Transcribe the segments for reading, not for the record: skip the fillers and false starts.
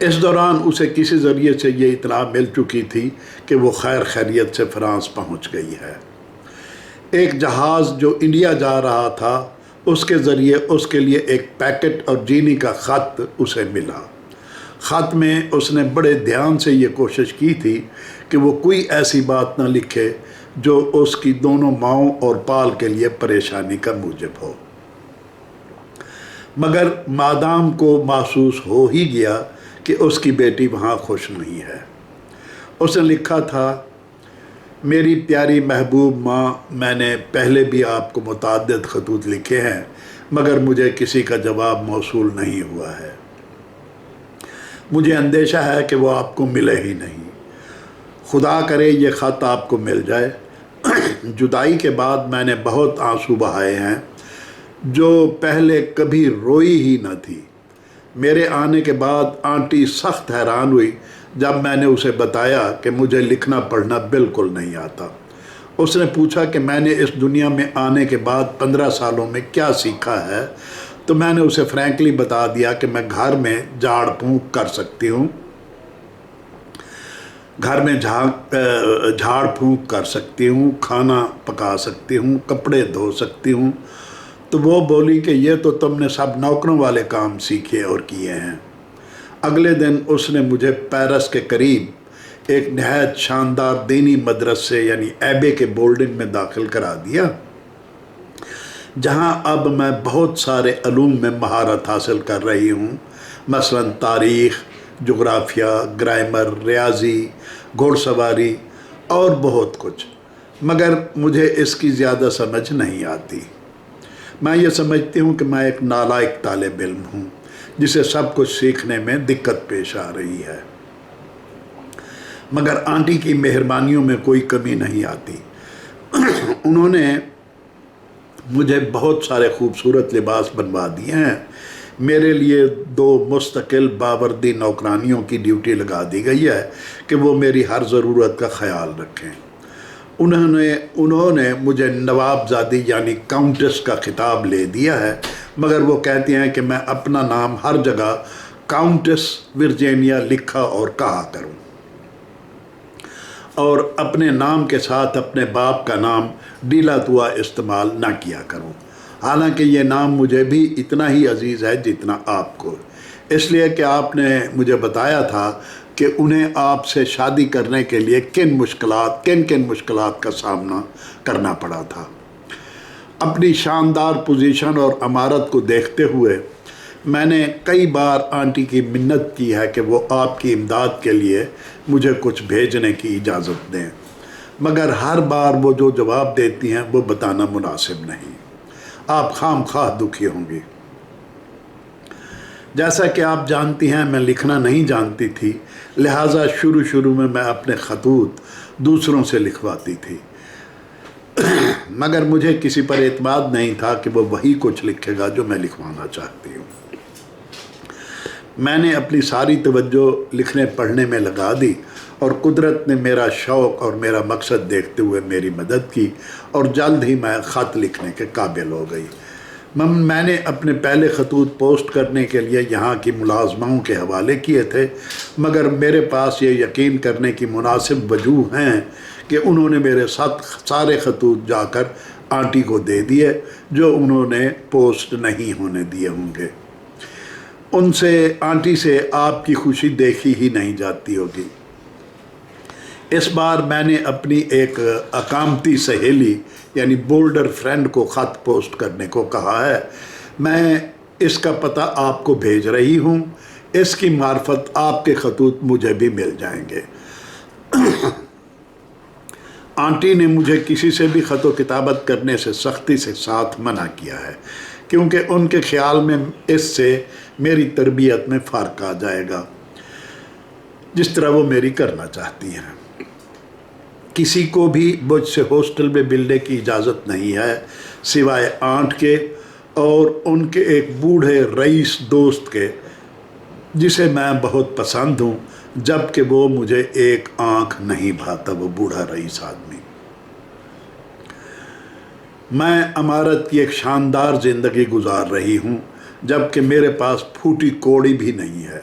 اس دوران اسے کسی ذریعے سے یہ اطلاع مل چکی تھی کہ وہ خیر خیریت سے فرانس پہنچ گئی ہے۔ ایک جہاز جو انڈیا جا رہا تھا اس کے ذریعے اس کے لیے ایک پیکٹ اور جینی کا خط اسے ملا۔ خط میں اس نے بڑے دھیان سے یہ کوشش کی تھی کہ وہ کوئی ایسی بات نہ لکھے جو اس کی دونوں ماؤں اور پال کے لیے پریشانی کا موجب ہو، مگر مادام کو محسوس ہو ہی گیا کہ اس کی بیٹی وہاں خوش نہیں ہے۔ اس نے لکھا تھا، میری پیاری محبوب ماں، میں نے پہلے بھی آپ کو متعدد خطوط لکھے ہیں مگر مجھے کسی کا جواب موصول نہیں ہوا ہے۔ مجھے اندیشہ ہے کہ وہ آپ کو ملے ہی نہیں۔ خدا کرے یہ خط آپ کو مل جائے۔ جدائی کے بعد میں نے بہت آنسو بہائے ہیں جو پہلے کبھی روئی ہی نہ تھی۔ میرے آنے کے بعد آنٹی سخت حیران ہوئی جب میں نے اسے بتایا کہ مجھے لکھنا پڑھنا بالکل نہیں آتا۔ اس نے پوچھا کہ میں نے اس دنیا میں آنے کے بعد 15 سالوں میں کیا سیکھا ہے، تو میں نے اسے فرینکلی بتا دیا کہ میں گھر میں جھاڑ پھونک کر سکتی ہوں، گھر میں جھاڑ پھونک کر سکتی ہوں، کھانا پکا سکتی ہوں، کپڑے دھو سکتی ہوں۔ تو وہ بولی کہ یہ تو تم نے سب نوکروں والے کام سیکھے اور کیے ہیں۔ اگلے دن اس نے مجھے پیرس کے قریب ایک نہایت شاندار دینی مدرسے یعنی ایبے کے بورڈنگ میں داخل کرا دیا، جہاں اب میں بہت سارے علوم میں مہارت حاصل کر رہی ہوں، مثلا تاریخ، جغرافیہ، گرامر، ریاضی، گھوڑ سواری اور بہت کچھ، مگر مجھے اس کی زیادہ سمجھ نہیں آتی۔ میں یہ سمجھتی ہوں کہ میں ایک نالائق طالب علم ہوں جسے سب کچھ سیکھنے میں دقت پیش آ رہی ہے، مگر آنٹی کی مہربانیوں میں کوئی کمی نہیں آتی۔ انہوں نے مجھے بہت سارے خوبصورت لباس بنوا دیے ہیں، میرے لیے 2 مستقل باوردی نوکرانیوں کی ڈیوٹی لگا دی گئی ہے کہ وہ میری ہر ضرورت کا خیال رکھیں۔ انہوں نے مجھے نواب زادی یعنی کاؤنٹس کا خطاب لے دیا ہے، مگر وہ کہتی ہیں کہ میں اپنا نام ہر جگہ کاؤنٹس ورجینیا لکھا اور کہا کروں، اور اپنے نام کے ساتھ اپنے باپ کا نام ڈیلا توا استعمال نہ کیا کروں، حالانکہ یہ نام مجھے بھی اتنا ہی عزیز ہے جتنا آپ کو، اس لیے کہ آپ نے مجھے بتایا تھا کہ انہیں آپ سے شادی کرنے کے لیے کن مشکلات کا سامنا کرنا پڑا تھا۔ اپنی شاندار پوزیشن اور عمارت کو دیکھتے ہوئے میں نے کئی بار آنٹی کی منت کی ہے کہ وہ آپ کی امداد کے لیے مجھے کچھ بھیجنے کی اجازت دیں، مگر ہر بار وہ جو جواب دیتی ہیں وہ بتانا مناسب نہیں۔ آپ خام خواہ دکھی ہوں گی۔ جیسا کہ آپ جانتی ہیں میں لکھنا نہیں جانتی تھی، لہٰذا شروع میں اپنے خطوط دوسروں سے لکھواتی تھی، مگر مجھے کسی پر اعتماد نہیں تھا کہ وہ وہی کچھ لکھے گا جو میں لکھوانا چاہتی ہوں۔ میں نے اپنی ساری توجہ لکھنے پڑھنے میں لگا دی اور قدرت نے میرا شوق اور میرا مقصد دیکھتے ہوئے میری مدد کی اور جلد ہی میں خط لکھنے کے قابل ہو گئی۔ میں نے اپنے پہلے خطوط پوسٹ کرنے کے لیے یہاں کی ملازماؤں کے حوالے کیے تھے، مگر میرے پاس یہ یقین کرنے کی مناسب وجوہ ہیں کہ انہوں نے میرے ساتھ سارے خطوط جا کر آنٹی کو دے دیے جو انہوں نے پوسٹ نہیں ہونے دیے ہوں گے۔ آنٹی سے آپ کی خوشی دیکھی ہی نہیں جاتی ہوگی۔ اس بار میں نے اپنی ایک اقامتی سہیلی یعنی بولڈر فرینڈ کو خط پوسٹ کرنے کو کہا ہے۔ میں اس کا پتہ آپ کو بھیج رہی ہوں، اس کی معرفت آپ کے خطوط مجھے بھی مل جائیں گے۔ آنٹی نے مجھے کسی سے بھی خط و کتابت کرنے سے سختی سے ساتھ منع کیا ہے، کیونکہ ان کے خیال میں اس سے میری تربیت میں فرق آ جائے گا، جس طرح وہ میری کرنا چاہتی ہیں۔ کسی کو بھی مجھ سے ہاسٹل میں ملنے کی اجازت نہیں ہے سوائے آنٹ کے اور ان کے ایک بوڑھے رئیس دوست کے، جسے میں بہت پسند ہوں، جبکہ وہ مجھے ایک آنکھ نہیں بھاتا، وہ بوڑھا رئیس آدمی۔ میں عمارت کی ایک شاندار زندگی گزار رہی ہوں، جبکہ میرے پاس پھوٹی کوڑی بھی نہیں ہے۔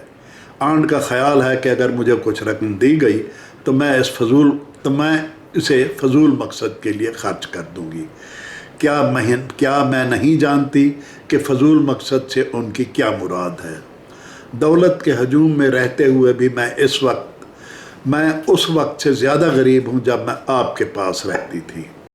آنٹ کا خیال ہے کہ اگر مجھے کچھ رقم دی گئی تو میں اسے فضول مقصد کے لیے خرچ کر دوں گی۔ کیا میں نہیں جانتی کہ فضول مقصد سے ان کی کیا مراد ہے؟ دولت کے ہجوم میں رہتے ہوئے بھی میں اس وقت سے زیادہ غریب ہوں جب میں آپ کے پاس رہتی تھی۔